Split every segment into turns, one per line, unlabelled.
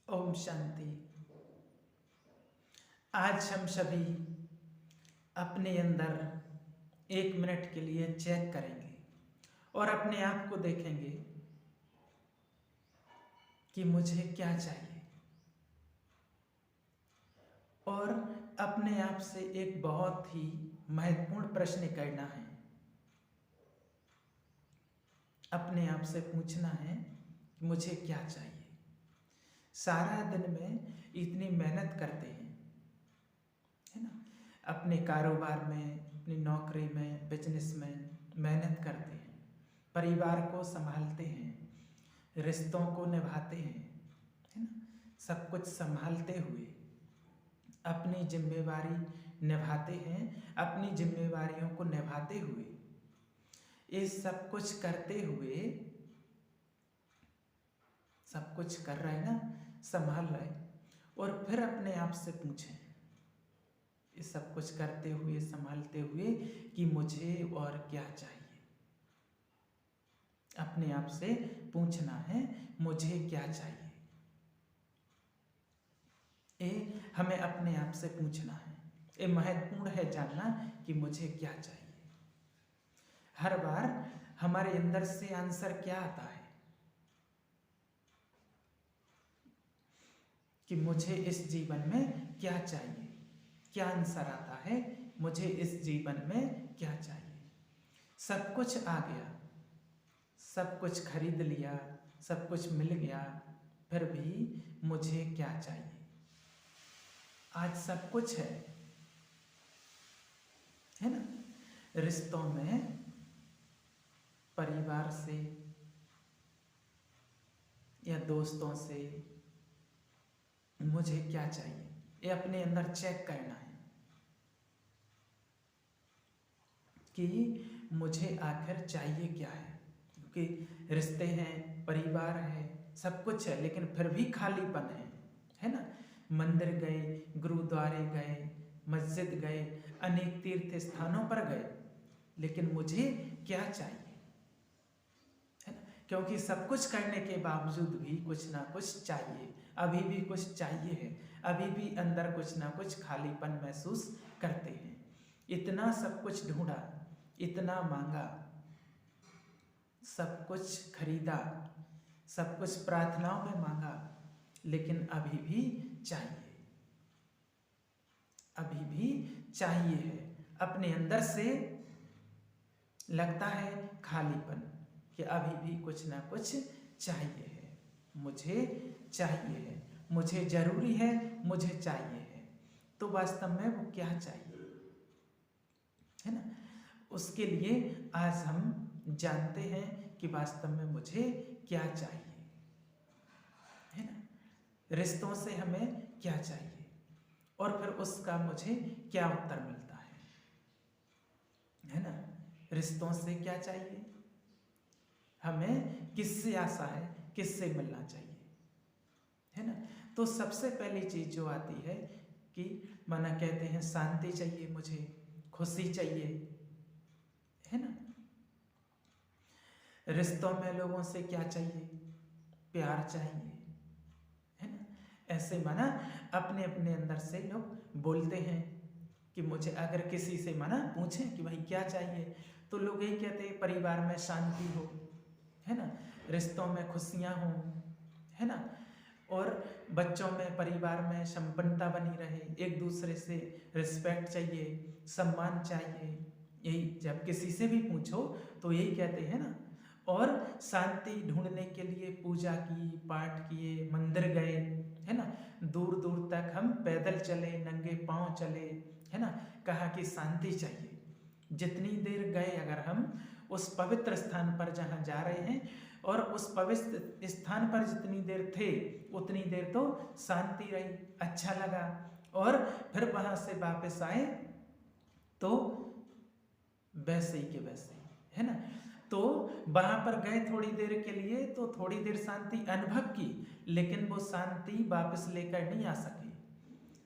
ओम शांति। आज हम सभी अपने अंदर 1 मिनट के लिए चेक करेंगे और अपने आप को देखेंगे कि मुझे क्या चाहिए, और अपने आप से एक बहुत ही महत्वपूर्ण प्रश्न करना है। अपने आप से पूछना है कि मुझे क्या चाहिए। सारा दिन में इतनी मेहनत करते हैं, है ना, अपने कारोबार में, अपनी नौकरी में, बिजनेस में मेहनत करते हैं, परिवार को संभालते हैं, रिश्तों को निभाते हैं, है ना, सब कुछ संभालते हुए अपनी जिम्मेवारी निभाते हैं। अपनी जिम्मेवारियों को निभाते हुए, ये सब कुछ करते हुए, सब कुछ कर रहे हैं ना, संभाल रहे, और फिर अपने आप से पूछें, ये सब कुछ करते हुए, संभालते हुए, कि मुझे और क्या चाहिए। अपने आप से पूछना है मुझे क्या चाहिए। ये हमें अपने आप से पूछना है। ये महत्वपूर्ण है जानना कि मुझे क्या चाहिए। हर बार हमारे अंदर से आंसर क्या आता है कि मुझे इस जीवन में क्या चाहिए। क्या आंसर आता है, मुझे इस जीवन में क्या चाहिए। सब कुछ आ गया, सब कुछ खरीद लिया, सब कुछ मिल गया, फिर भी मुझे क्या चाहिए। आज सब कुछ है ना, रिश्तों में, परिवार से या दोस्तों से, मुझे क्या चाहिए, ये अपने अंदर चेक करना है कि मुझे आखिर चाहिए क्या है। क्योंकि रिश्ते हैं, परिवार है, सब कुछ है, लेकिन फिर भी खालीपन है ना। मंदिर गए, गुरुद्वारे गए, मस्जिद गए, अनेक तीर्थ स्थानों पर गए, लेकिन मुझे क्या चाहिए, है ना। क्योंकि सब कुछ करने के बावजूद भी कुछ ना कुछ चाहिए, अभी भी कुछ चाहिए है, अभी भी अंदर कुछ ना कुछ खालीपन महसूस करते हैं। इतना सब कुछ ढूंढा, इतना मांगा, सब कुछ खरीदा, सब कुछ प्रार्थनाओं में मांगा, लेकिन अभी भी चाहिए, अभी भी चाहिए है। अपने अंदर से लगता है खालीपन कि अभी भी कुछ ना कुछ चाहिए है, मुझे चाहिए है, मुझे जरूरी है, मुझे चाहिए है। तो वास्तव में वो क्या चाहिए, है ना। उसके लिए आज हम जानते हैं कि वास्तव में मुझे क्या चाहिए, है ना। रिश्तों से हमें क्या चाहिए, और फिर उसका मुझे क्या उत्तर मिलता है ना। रिश्तों से क्या चाहिए, हमें किससे आशा है, किससे मिलना चाहिए, है ना। तो सबसे पहली चीज जो आती है कि माना कहते हैं शांति चाहिए, मुझे खुशी चाहिए, है ना। रिश्तों में लोगों से क्या चाहिए, प्यार चाहिए, है ना। ऐसे माना अपने अपने अंदर से लोग बोलते हैं कि मुझे, अगर किसी से माना पूछें कि भाई क्या चाहिए, तो लोग यही कहते हैं परिवार में शांति हो, है ना, रिश्तों में खुशियां हो, है ना, और बच्चों में, परिवार में संपन्नता बनी रहे, एक दूसरे से रिस्पेक्ट चाहिए, सम्मान चाहिए। यही जब किसी से भी पूछो तो यही कहते हैं ना। और शांति ढूंढने के लिए पूजा की, पाठ किए, मंदिर गए, है ना, दूर दूर तक हम पैदल चले, नंगे पांव चले, है ना, कहा कि शांति चाहिए। जितनी देर गए अगर हम उस पवित्र स्थान पर जहाँ जा रहे हैं, और उस पवित्र स्थान पर जितनी देर थे उतनी देर तो शांति रही, अच्छा लगा, और फिर वहां से वापस आए तो वैसे ही के वैसे ही, है ना। तो वहां पर गए थोड़ी देर के लिए, तो थोड़ी देर शांति अनुभव की, लेकिन वो शांति वापस लेकर नहीं आ सके।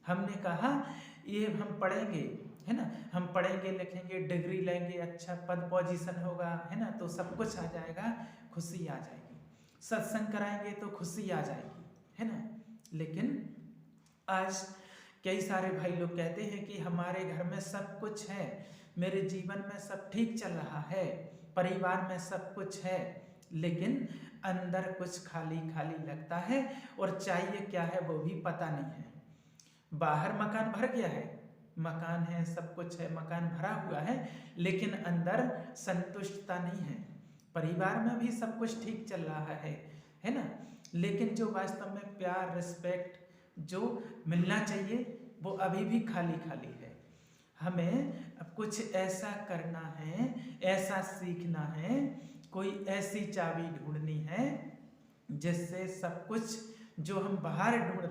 हमने कहा ये हम पढ़ेंगे, है ना, हम पढ़ेंगे लिखेंगे, डिग्री लेंगे, अच्छा पद पोजीशन होगा, है ना, तो सब कुछ आ जाएगा, खुशी आ जाएगी। सत्संग कराएंगे तो खुशी आ जाएगी, है ना, लेकिन आज कई सारे भाई लोग कहते हैं कि हमारे घर में सब कुछ है, मेरे जीवन में सब ठीक चल रहा है, परिवार में सब कुछ है, लेकिन अंदर कुछ खाली खाली लगता है और चाहिए क्या है वो भी पता नहीं है। बाहर मकान भर गया है, मकान है, सब कुछ है, मकान भरा हुआ है, लेकिन अंदर संतुष्टता नहीं है। परिवार में भी सब कुछ ठीक चल रहा है ना, लेकिन जो वास्तव में प्यार, रिस्पेक्ट जो मिलना चाहिए वो अभी भी खाली खाली है। हमें अब कुछ ऐसा करना है, ऐसा सीखना है, कोई ऐसी चाबी ढूंढनी है जिससे सब कुछ जो हम बाहर ढूंढ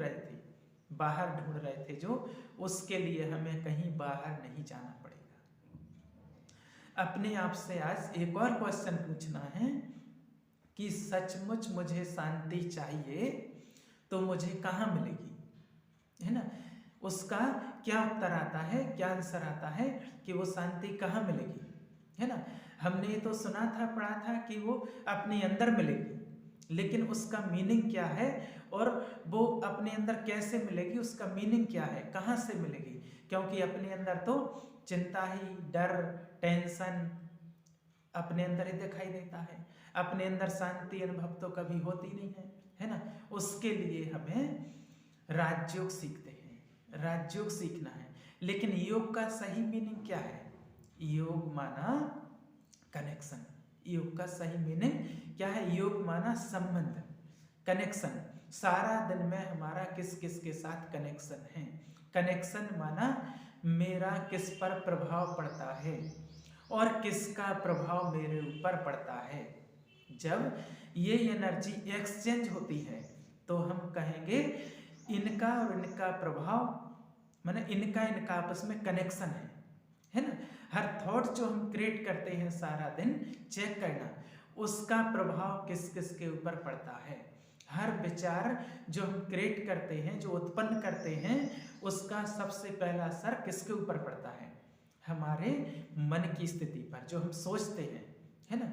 रहे थे जो, उसके लिए हमें कहीं बाहर नहीं जाना पड़ेगा। अपने आप से आज एक और क्वेश्चन पूछना है कि सचमुच मुझे शांति चाहिए तो मुझे कहाँ मिलेगी, है ना। उसका क्या उत्तर आता है, क्या आंसर आता है कि वो शांति कहाँ मिलेगी, है ना। हमने ये तो सुना था, पढ़ा था कि वो अपने अंदर मिलेगी, लेकिन उसका मीनिंग क्या है और वो अपने अंदर कैसे मिलेगी, उसका मीनिंग क्या है, कहाँ से मिलेगी। क्योंकि अपने अंदर तो चिंता ही, डर, टेंशन अपने अंदर ही दिखाई देता है। अपने अंदर शांति अनुभव तो कभी होती नहीं है ना। उसके लिए हमें राजयोग सीखते हैं, राजयोग सीखना है। लेकिन योग का सही मीनिंग क्या है? योग माना कनेक्शन। योग का सही मीनिंग क्या है? योग माना संबंध, कनेक्शन। सारा दिन में हमारा किस किस के साथ कनेक्शन है। कनेक्शन माना मेरा किस पर प्रभाव पड़ता है और किसका प्रभाव मेरे ऊपर पड़ता है। जब ये एनर्जी एक्सचेंज होती है तो हम कहेंगे इनका और इनका प्रभाव, माने इनका इनका आपस में कनेक्शन है ना। हर थॉट जो हम क्रिएट करते हैं सारा दिन, चेक करना उसका प्रभाव किस किस के ऊपर पड़ता है। हर विचार जो हम क्रिएट करते हैं, जो उत्पन्न करते हैं, उसका सबसे पहला असर किसके ऊपर पड़ता है? हमारे मन की स्थिति पर, जो हम सोचते हैं, है ना।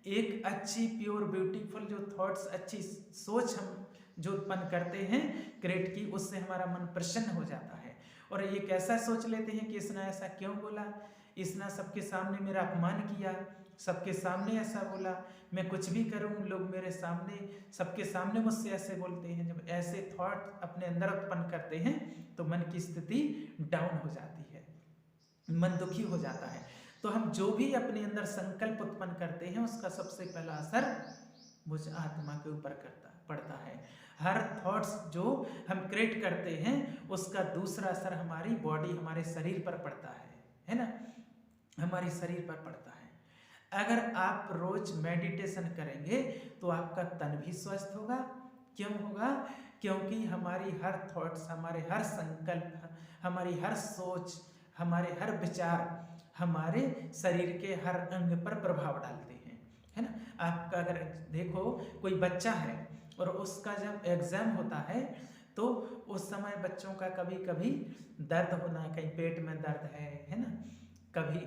एक अच्छी प्योर ब्यूटीफुल जो थॉट्स, अच्छी सोच हम जो उत्पन्न करते हैं क्रिएट की, उससे हमारा मन प्रसन्न हो जाता है। और ये कैसा सोच लेते हैं कि इसने ऐसा क्यों बोला, इसने सबके सामने मेरा अपमान किया, सबके सामने ऐसा बोला, मैं कुछ भी करूं लोग मेरे सामने, सबके सामने मुझसे ऐसे बोलते हैं। जब ऐसे थॉट अपने अंदर उत्पन्न करते हैं तो मन की स्थिति डाउन हो जाती है, मन दुखी हो जाता है। तो हम जो भी अपने अंदर संकल्प उत्पन्न करते हैं उसका सबसे पहला असर मुझ आत्मा के ऊपर पड़ता है। हर थॉट्स जो हम क्रिएट करते हैं उसका दूसरा असर हमारी बॉडी, हमारे शरीर पर पड़ता है ना, हमारे शरीर पर पड़ता है। अगर आप रोज मेडिटेशन करेंगे तो आपका तन भी स्वस्थ होगा। क्यों होगा? क्योंकि हमारी हर थॉट्स, हमारे हर संकल्प, हमारी हर सोच, हमारे हर विचार हमारे शरीर के हर अंग पर प्रभाव डालते हैं, है ना। आपका अगर देखो कोई बच्चा है और उसका जब एग्जाम होता है तो उस समय बच्चों का कभी कभी दर्द होना, कहीं पेट में दर्द है ना, कभी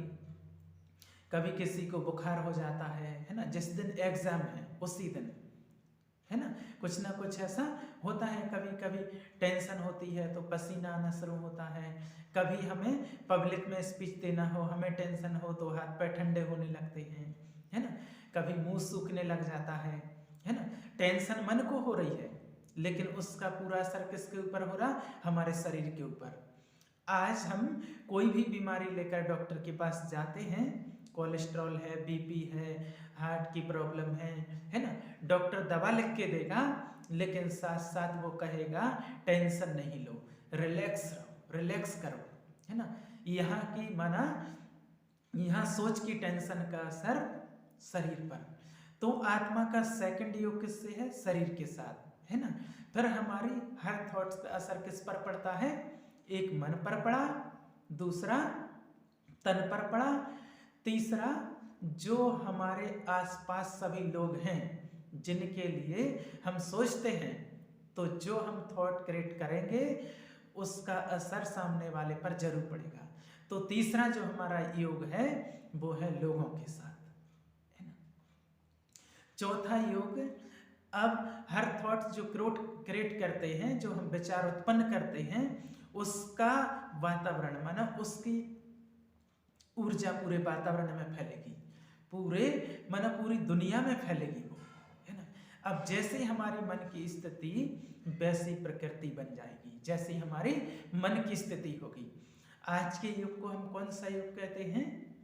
कभी किसी को बुखार हो जाता है ना। जिस दिन एग्जाम है उसी दिन, है ना कुछ ऐसा होता है। कभी कभी टेंशन होती है तो पसीना आना शुरू होता है। कभी हमें पब्लिक में स्पीच देना हो, हमें टेंशन हो तो हाथ पैर ठंडे होने लगते हैं, है ना। कभी मुंह सूखने लग जाता है ना। टेंशन मन को हो रही है लेकिन उसका पूरा असर किसके ऊपर हो रहा? हमारे शरीर के ऊपर। आज हम कोई भी बीमारी लेकर डॉक्टर के पास जाते हैं, कोलेस्ट्रॉल है, बीपी है, हार्ट की प्रॉब्लम है ना, डॉक्टर दवा लिख के देगा लेकिन साथ साथ वो कहेगा टेंशन नहीं लो, रिलैक्स रहो, रिलैक्स करो, है ना। यहाँ की माना यहाँ सोच की टेंशन का असर शरीर पर। तो आत्मा का सेकंड योग किससे है? शरीर के साथ, है ना। फिर हमारी हर थॉट्स का असर किस पर पड़ता है? एक मन पर पड़ा, दूसरा तन पर पड़ा, तीसरा जो हमारे आसपास सभी लोग हैं जिनके लिए हम सोचते हैं, तो जो हम थॉट क्रिएट करेंगे उसका असर सामने वाले पर जरूर पड़ेगा। तो तीसरा जो हमारा योग है वो है लोगों के साथ, है ना। चौथा योग अब हर थॉट जो क्रिएट करते हैं, जो हम विचार उत्पन्न करते हैं, उसका वातावरण माना उसकी ऊर्जा पूरे वातावरण में फैलेगी, पूरे माना पूरी दुनिया में फैलेगी वो, है ना। अब जैसे हमारी मन की स्थिति वैसी प्रकृति बन जाएगी, जैसी हमारी मन की स्थिति होगी। आज के युग को हम कौन सा युग कहते हैं?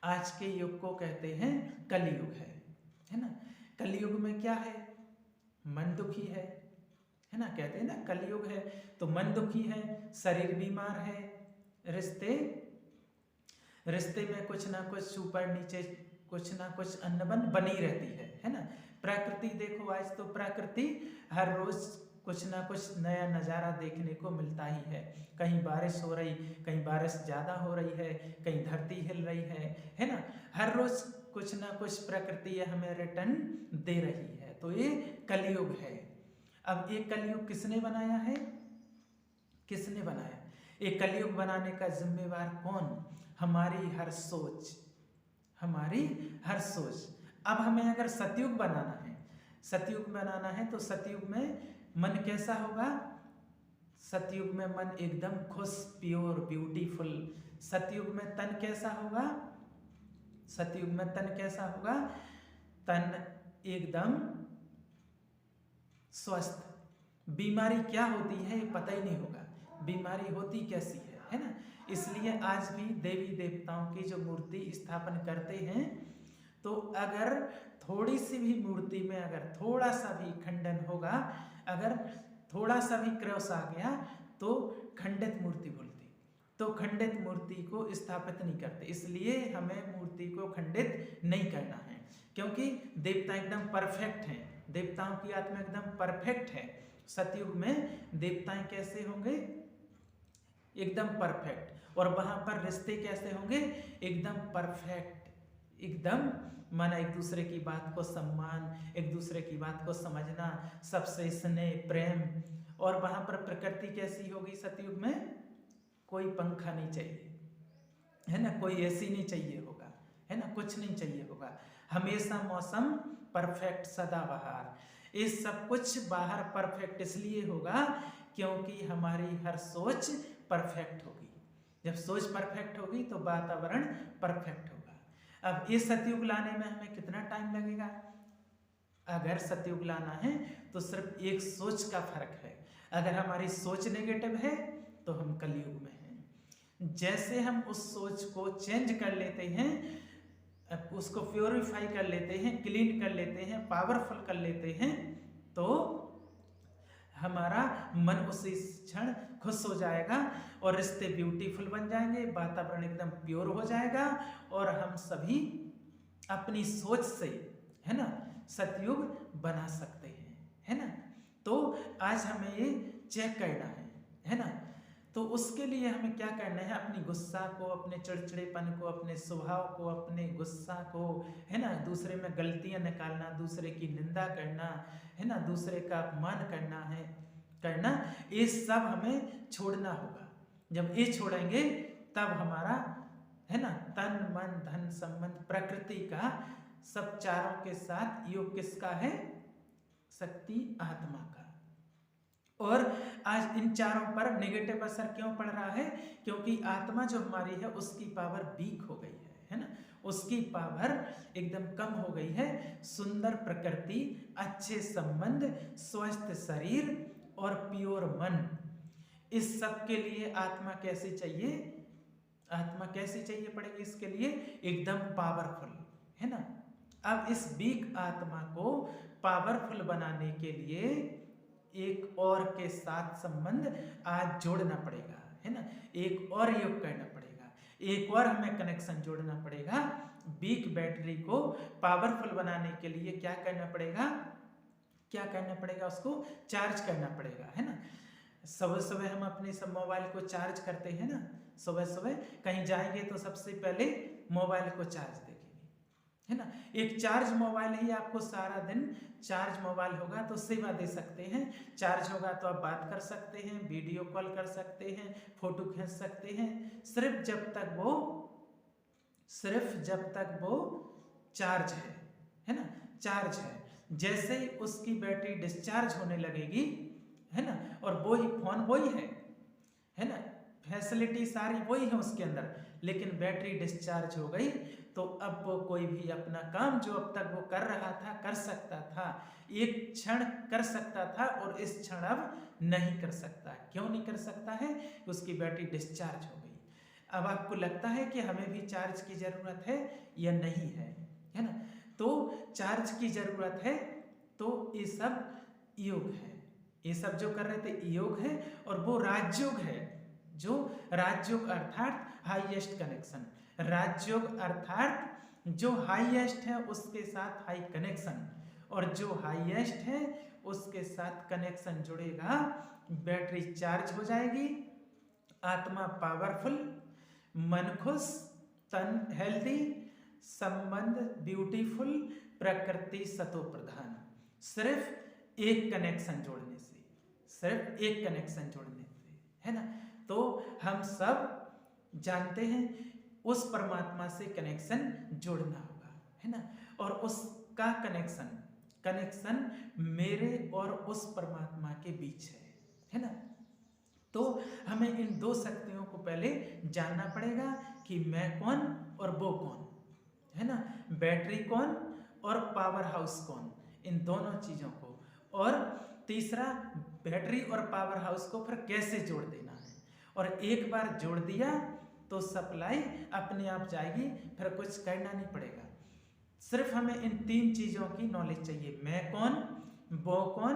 आज के युग को कहते हैं कलयुग है ना। कलयुग में क्या है? मन दुखी है ना। कहते हैं ना कलयुग है तो मन दुखी है, शरीर बीमार है, रिश्ते में कुछ ना कुछ ऊपर नीचे कुछ ना कुछ अनबन बनी रहती है ना। प्रकृति देखो, आज तो प्रकृति हर रोज कुछ ना कुछ नया नज़ारा देखने को मिलता ही है। कहीं बारिश हो रही, कहीं बारिश ज़्यादा हो रही है, कहीं धरती हिल रही है ना। हर रोज कुछ ना कुछ प्रकृति हमें रिटर्न दे रही है, तो ये कलयुग है। अब ये कलयुग किसने बनाया है? किसने बनाया? ये कलयुग बनाने का जिम्मेवार कौन? हमारी हर सोच, हमारी हर सोच। अब हमें अगर सतयुग बनाना है, सतयुग बनाना है तो सतयुग में मन कैसा होगा? सतयुग में मन एकदम खुश, प्योर, ब्यूटीफुल। सतयुग में तन कैसा होगा? सतयुग में तन कैसा होगा? तन एकदम स्वस्थ। बीमारी क्या होती है ये पता ही नहीं होगा, बीमारी होती कैसी है ना। इसलिए आज भी देवी देवताओं की जो मूर्ति स्थापन करते हैं, तो अगर थोड़ी सी भी मूर्ति में अगर थोड़ा सा भी खंडन होगा, अगर थोड़ा सा भी क्रॉस आ गया तो खंडित मूर्ति बोलती, तो खंडित मूर्ति को स्थापित नहीं करते। इसलिए हमें मूर्ति को खंडित नहीं करना है, क्योंकि देवता एकदम परफेक्ट हैं, देवताओं की आत्मा एकदम परफेक्ट है। सतयुग में देवताएं कैसे होंगे? एकदम परफेक्ट। और वहां पर रिश्ते कैसे होंगे? एकदम परफेक्ट, एकदम माना एक दूसरे की बात को सम्मान, एक दूसरे की बात को समझना, सबसे स्नेह, प्रेम। और वहां पर प्रकृति कैसी होगी? सतयुग में कोई पंखा नहीं चाहिए, है ना, कोई एसी नहीं चाहिए होगा, है ना, कुछ नहीं चाहिए होगा। हमेशा मौसम परफेक्ट, सदाबहार। ये सब कुछ बाहर परफेक्ट इसलिए होगा क्योंकि हमारी हर सोच परफेक्ट होगी। जब सोच परफेक्ट होगी तो वातावरण परफेक्ट होगा। अब ये सतयुग लाने में हमें कितना टाइम लगेगा? अगर सतयुग लाना है तो सिर्फ एक सोच का फर्क है। अगर हमारी सोच नेगेटिव है तो हम कलयुग में हैं। जैसे हम उस सोच को चेंज कर लेते हैं, उसको प्योरीफाई कर लेते हैं, क्लीन कर लेते हैं, पावरफुल कर लेते हैं, तो हमारा मन उसी क्षण खुश हो जाएगा और रिश्ते ब्यूटीफुल बन जाएंगे, वातावरण एकदम प्योर हो जाएगा और हम सभी अपनी सोच से, है ना, सतयुग बना सकते हैं, है ना। तो आज हमें ये चेक करना है ना। तो उसके लिए हमें क्या करना है? अपनी गुस्सा को, अपने चिड़चिड़ेपन को, अपने स्वभाव को, अपने गुस्सा को, है ना, दूसरे में गलतियां निकालना, दूसरे की निंदा करना, है ना, दूसरे का अपमान करना, ये सब हमें छोड़ना होगा। जब ये छोड़ेंगे तब हमारा, है ना, तन मन धन संबंध प्रकृति का सब चारों के साथ योग किसका है? शक्ति आत्मा का। और आज इन चारों पर नेगेटिव असर क्यों पड़ रहा है? क्योंकि आत्मा जो हमारी है उसकी पावर वीक हो गई है ना, उसकी पावर एकदम कम हो गई है। सुंदर प्रकृति, अच्छे संबंध, स्वस्थ शरीर और प्योर मन, इस सब के लिए आत्मा कैसी चाहिए? आत्मा कैसी चाहिए पड़ेगी? इसके लिए एकदम पावरफुल, है ना। अब इस वीक आत्मा को पावरफुल बनाने के लिए एक और के साथ संबंध आज जोड़ना पड़ेगा, है ना। एक और योग करना पड़ेगा, एक और हमें कनेक्शन जोड़ना पड़ेगा। वीक बैटरी को पावरफुल बनाने के लिए क्या करना पड़ेगा? क्या करना पड़ेगा? उसको चार्ज करना पड़ेगा, है ना। सुबह सुबह हम अपने सब मोबाइल को चार्ज करते हैं ना, सुबह सुबह कहीं जाएंगे तो सबसे पहले मोबाइल को चार्ज देखेंगे, है ना। एक चार्ज मोबाइल ही आपको सारा दिन चार्ज मोबाइल होगा तो सेवा दे सकते हैं। चार्ज होगा तो आप बात कर सकते हैं, वीडियो कॉल कर सकते हैं, फोटो खींच सकते हैं, सिर्फ जब तक वो चार्ज है ना, चार्ज है। जैसे ही उसकी बैटरी डिस्चार्ज होने लगेगी, है ना, और वो ही फोन वही है ना, फैसिलिटी सारी वही है उसके अंदर, लेकिन बैटरी डिस्चार्ज हो गई तो अब वो कोई भी अपना काम जो अब तक वो कर रहा था, कर सकता था, एक क्षण कर सकता था और इस क्षण अब नहीं कर सकता। क्यों नहीं कर सकता है? उसकी बैटरी डिस्चार्ज हो गई। अब आपको लगता है कि हमें भी चार्ज की जरूरत है या नहीं है ना? तो चार्ज की जरूरत है, तो ये सब योग है, ये सब जो कर रहे थे योग है, और वो राजयोग है, जो राजयोग अर्थात हाईएस्ट कनेक्शन, राजयोग अर्थात जो हाईएस्ट है उसके साथ हाई कनेक्शन, और जो हाईएस्ट है उसके साथ कनेक्शन जुड़ेगा, बैटरी चार्ज हो जाएगी, आत्मा पावरफुल, मन खुश, तन हेल्दी, संबंध ब्यूटीफुल, प्रकृति सतो प्रधान। सिर्फ एक कनेक्शन जोड़ने से, सिर्फ एक कनेक्शन जोड़ने से, है ना? तो हम सब जानते हैं उस परमात्मा से कनेक्शन जोड़ना होगा, है ना? और उसका कनेक्शन मेरे और उस परमात्मा के बीच है ना? तो हमें इन दो शक्तियों को पहले जानना पड़ेगा कि मैं कौन और वो कौन, है ना? बैटरी कौन और पावर हाउस कौन, इन दोनों चीजों को। और तीसरा, बैटरी और पावर हाउस को फिर कैसे जोड़ देना है, और एक बार जोड़ दिया तो सप्लाई अपने आप जाएगी, फिर कुछ करना नहीं पड़ेगा। सिर्फ हमें इन तीन चीजों की नॉलेज चाहिए, मैं कौन, वो कौन,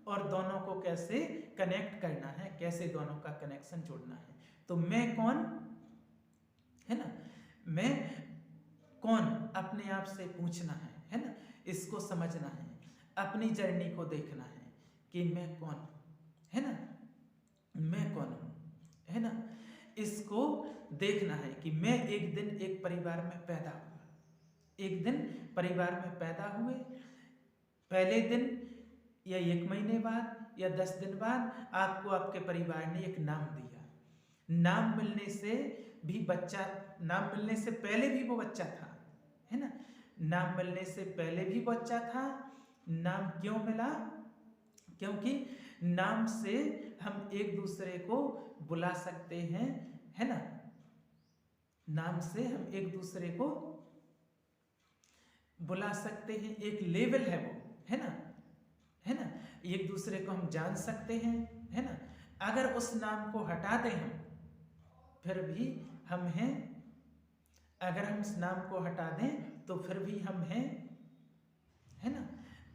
और दोनों को कैसे कनेक्ट करना है, कैसे दोनों का कनेक्शन जोड़ना है। तो मैं कौन, है ना, मैं कौन अपने आप से पूछना है ना, इसको समझना है, अपनी जर्नी को देखना है कि मैं कौन, है ना, मैं कौन हूं, है ना, इसको देखना है कि मैं एक दिन एक परिवार में पैदा हुआ, एक दिन परिवार में पैदा हुए, पहले दिन या 1 महीने बाद या 10 दिन बाद आपको आपके परिवार ने एक नाम दिया। नाम मिलने से भी बच्चा, नाम मिलने से पहले भी वो बच्चा था, है ना? नाम मिलने से पहले भी बच्चा था। नाम क्यों मिला? क्योंकि नाम से हम एक दूसरे को बुला सकते हैं, है ना? नाम से हम एक दूसरे को बुला सकते हैं, एक लेवल है वो, है ना, है ना? एक दूसरे को हम जान सकते हैं, है ना? अगर उस नाम को हटा दें हम, फिर भी हम हैं। अगर हम इस नाम को हटा दें तो फिर भी हम हैं, है ना?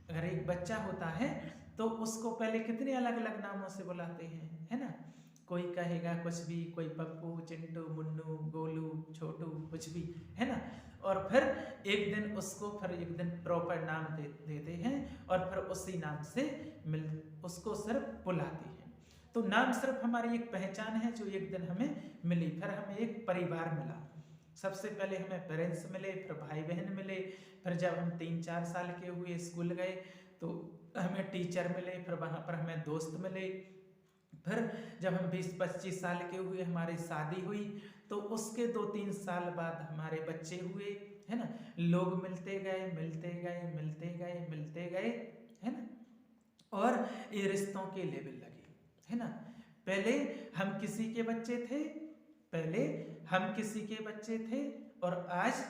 अगर एक बच्चा होता है तो उसको पहले कितने अलग अलग नामों से बुलाते हैं, है ना? कोई कहेगा कुछ भी, कोई पप्पू, चिंटू, मुन्नू, गोलू, छोटू, कुछ भी, है ना? और फिर एक दिन उसको फिर एक दिन प्रॉपर नाम देते हैं और फिर उसी नाम से उसको सिर्फ बुलाते हैं। तो नाम सिर्फ हमारी एक पहचान है जो एक दिन हमें मिली। फिर हमें एक परिवार मिला, सबसे पहले हमें पेरेंट्स मिले, फिर भाई बहन मिले, फिर जब हम 3-4 साल के हुए स्कूल गए तो हमें टीचर मिले, फिर वहाँ पर हमें दोस्त मिले, फिर जब हम 20-25 साल के हुए हमारी शादी हुई, तो उसके 2-3 साल बाद हमारे बच्चे हुए, है ना? लोग मिलते गए मिलते गए मिलते गए मिलते गए, है ना? और ये रिश्तों के लेवल लगे, है ना? पहले हम किसी के बच्चे थे, पहले हम किसी के बच्चे थे, और आज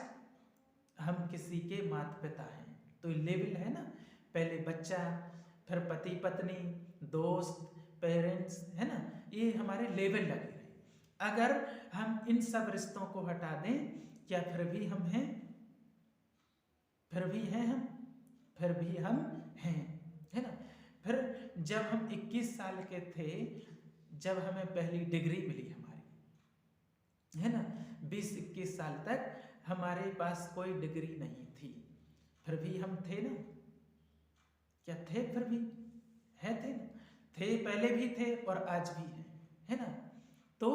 हम किसी के माता पिता हैं। तो लेवल है ना, पहले बच्चा, फिर पति पत्नी, दोस्त, पेरेंट्स, है ना? ये हमारे लेवल लगे रहे। अगर हम इन सब रिश्तों को हटा दें, क्या फिर भी हम हैं? फिर भी हैं हम, फिर भी हम हैं, है ना? फिर जब हम 21 साल के थे, जब हमें पहली डिग्री मिली हमारी, है ना, 20-21 साल तक हमारे पास कोई डिग्री नहीं थी, फिर भी हम थे ना? क्या थे? फिर भी है, थे ना? थे, पहले भी थे और आज भी हैं, है ना? तो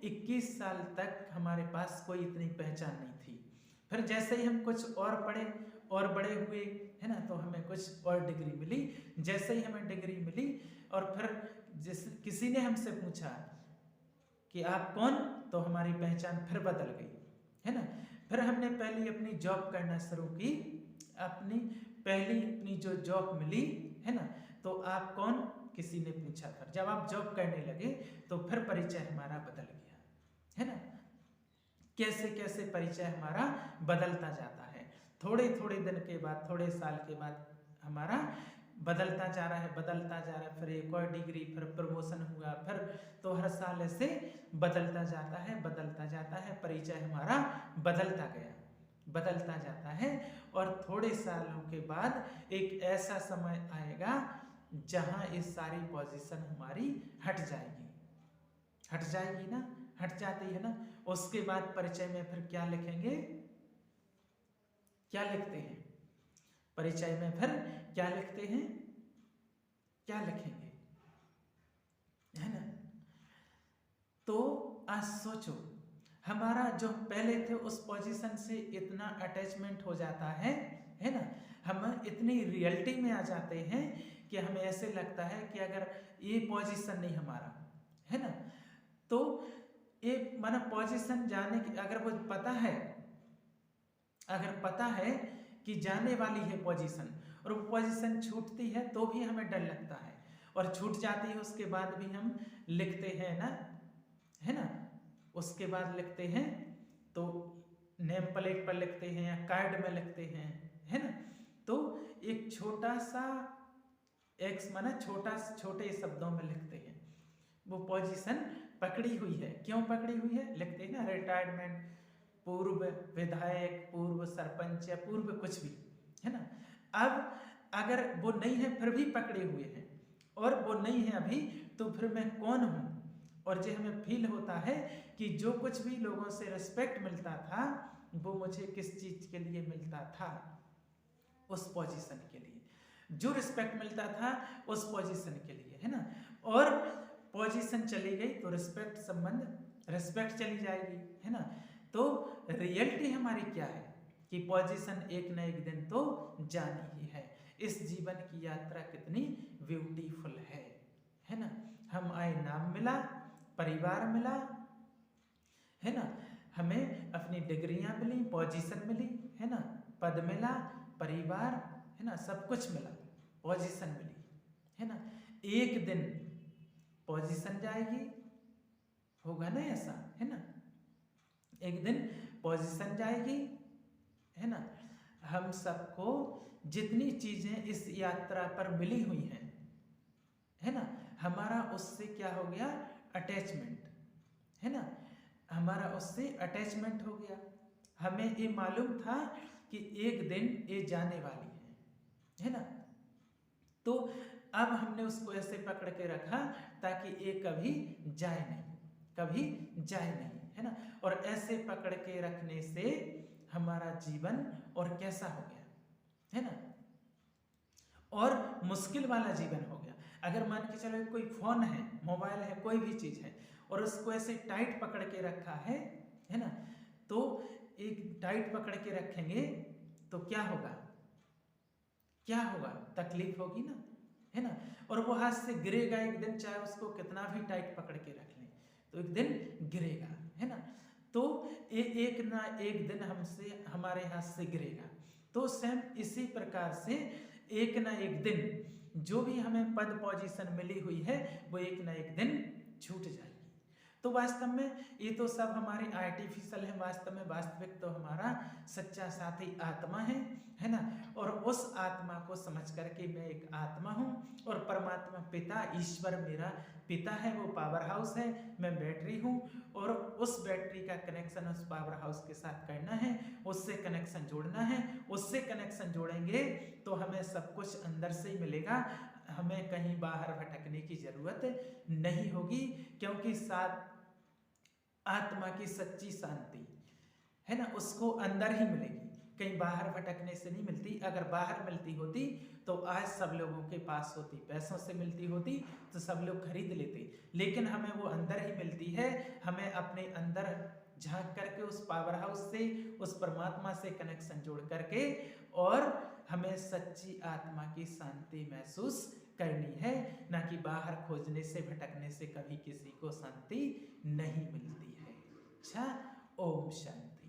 21 साल तक हमारे पास कोई इतनी पहचान नहीं थी। फिर जैसे ही हम कुछ और पढ़े और बड़े हुए, है ना, तो हमें कुछ और डिग्री मिली। जैसे ही हमें डिग्री मिली और फिर किसी ने हमसे पूछा कि आप कौन, तो हमारी पहचान फिर बदल गई, है ना? फिर हमने पहले अपनी जॉब करना शुरू की, अपनी पहली अपनी जो जॉब मिली है ना, तो आप कौन, किसी ने पूछा था। जब आप जॉब करने लगे तो फिर परिचय हमारा बदल गया, है ना। कैसे कैसे परिचय हमारा बदलता जाता है, थोड़े थोड़े दिन के बाद, थोड़े साल के बाद हमारा बदलता जा रहा है, बदलता जा रहा है। फिर एक और डिग्री, फिर प्रमोशन हुआ, फिर तो हर साल ऐसे बदलता जाता है, बदलता जाता है, परिचय हमारा बदलता गया, बदलता जाता है। और थोड़े सालों के बाद एक ऐसा समय आएगा जहां ये सारी पोजीशन हमारी हट जाएगी, हट जाएगी ना, हट जाती है ना। उसके बाद परिचय में फिर क्या लिखेंगे, क्या लिखते हैं परिचय में, फिर क्या लिखते हैं, क्या लिखेंगे, है ना। तो आज सोचो, हमारा जो पहले थे उस पोजीशन से इतना अटैचमेंट हो जाता है ना, हम इतनी रियलिटी में आ जाते हैं कि हमें ऐसे लगता है कि अगर ये पोजीशन नहीं हमारा, है ना, तो ये माना पोजीशन जाने की, अगर वो पता है, अगर पता है कि जाने वाली है पोजीशन, और वो पोजीशन छूटती है तो भी हमें डर लगता है, और छूट जाती है उसके बाद भी हम लिखते हैं ना, है ना, उसके बाद लिखते हैं तो नेम प्लेट पर लिखते हैं या कार्ड में लिखते हैं, है ना। तो एक छोटा सा एक्स माना छोटे शब्दों में लिखते हैं, वो पोजीशन पकड़ी हुई है। क्यों पकड़ी हुई है, लिखते हैं ना, रिटायरमेंट, पूर्व विधायक, पूर्व सरपंच या पूर्व कुछ भी, है ना। अब अगर वो नहीं है फिर भी पकड़े हुए हैं, और वो नहीं है अभी, तो फिर मैं कौन हूं। और जो हमें फील होता है कि जो कुछ भी लोगों से रिस्पेक्ट मिलता था वो मुझे किस चीज के लिए मिलता था, उस पोजीशन के लिए, जो रिस्पेक्ट मिलता था उस पोजीशन के लिए, है ना। और पोजीशन चली गई तो रिस्पेक्ट संबंध, रिस्पेक्ट चली जाएगी, है ना। तो रियलिटी हमारी क्या है कि पोजीशन एक न एक दिन तो जानी ही है। इस जीवन की यात्रा कितनी ब्यूटीफुल है ना। हम आए, नाम मिला, परिवार मिला, है ना, हमें अपनी डिग्रियां मिली, पोजीशन मिली, है ना, पद मिला, परिवार, है ना, सब कुछ मिला, पोजीशन मिली, है ना। एक दिन पोजीशन जाएगी, होगा ना ऐसा, है ना, एक दिन पोजीशन जाएगी, है ना। हम सबको जितनी चीजें इस यात्रा पर मिली हुई हैं, है ना, हमारा उससे क्या हो गया, अटैचमेंट, है ना, हमारा उससे अटैचमेंट हो गया। हमें ये मालूम था कि एक दिन ये जाने वाली है ना। तो अब हमने उसको ऐसे पकड़ के रखा ताकि ये कभी जाए नहीं, कभी जाए नहीं, है ना। और ऐसे पकड़ के रखने से हमारा जीवन और कैसा हो गया, है ना, और मुश्किल वाला जीवन हो गया। अगर मान के चलो कोई फोन है, मोबाइल है, कोई भी चीज है, और उसको ऐसे टाइट पकड़ के रखा है ना, तो एक टाइट पकड़ के रखेंगे तो क्या होगा, क्या होगा, तकलीफ होगी ना, है ना। और वो हाथ से गिरेगा एक दिन, चाहे उसको कितना भी टाइट पकड़ के रख लें तो एक दिन गिरेगा, है ना। तो एक ना एक दिन हमसे, हमारे हाथ से गिरेगा। तो सेम इसी प्रकार से एक ना एक दिन जो भी हमें पद पोजीशन मिली हुई है वो एक ना एक दिन छूट जाएगी। तो वास्तव में ये तो सब हमारे आर्टिफिशियल है, वास्तव में वास्तविक तो हमारा सच्चा साथी आत्मा है ना। और उस आत्मा को समझ करके मैं एक आत्मा हूँ, और परमात्मा पिता, ईश्वर मेरा पिता है, वो पावर हाउस है, मैं बैटरी हूँ, और उस बैटरी का कनेक्शन उस पावर हाउस के साथ करना है, उससे कनेक्शन जोड़ना है। उससे कनेक्शन जोड़ेंगे तो हमें सब कुछ अंदर से ही मिलेगा, हमें कहीं बाहर भटकने की जरूरत नहीं होगी, क्योंकि साथ आत्मा की सच्ची शांति है ना, उसको अंदर ही मिलेगी, कहीं बाहर भटकने से नहीं मिलती। अगर बाहर मिलती होती तो आज सब लोगों के पास होती, पैसों से मिलती होती तो सब लोग खरीद लेते, लेकिन हमें वो अंदर ही मिलती है। हमें अपने अंदर झांक करके उस पावर हाउस से, उस परमात्मा से कनेक्शन जोड़ करके, और हमें सच्ची आत्मा की शांति महसूस करनी है, ना कि बाहर खोजने से, भटकने से कभी किसी को शांति नहीं मिलती है। अच्छा, ओम शांति।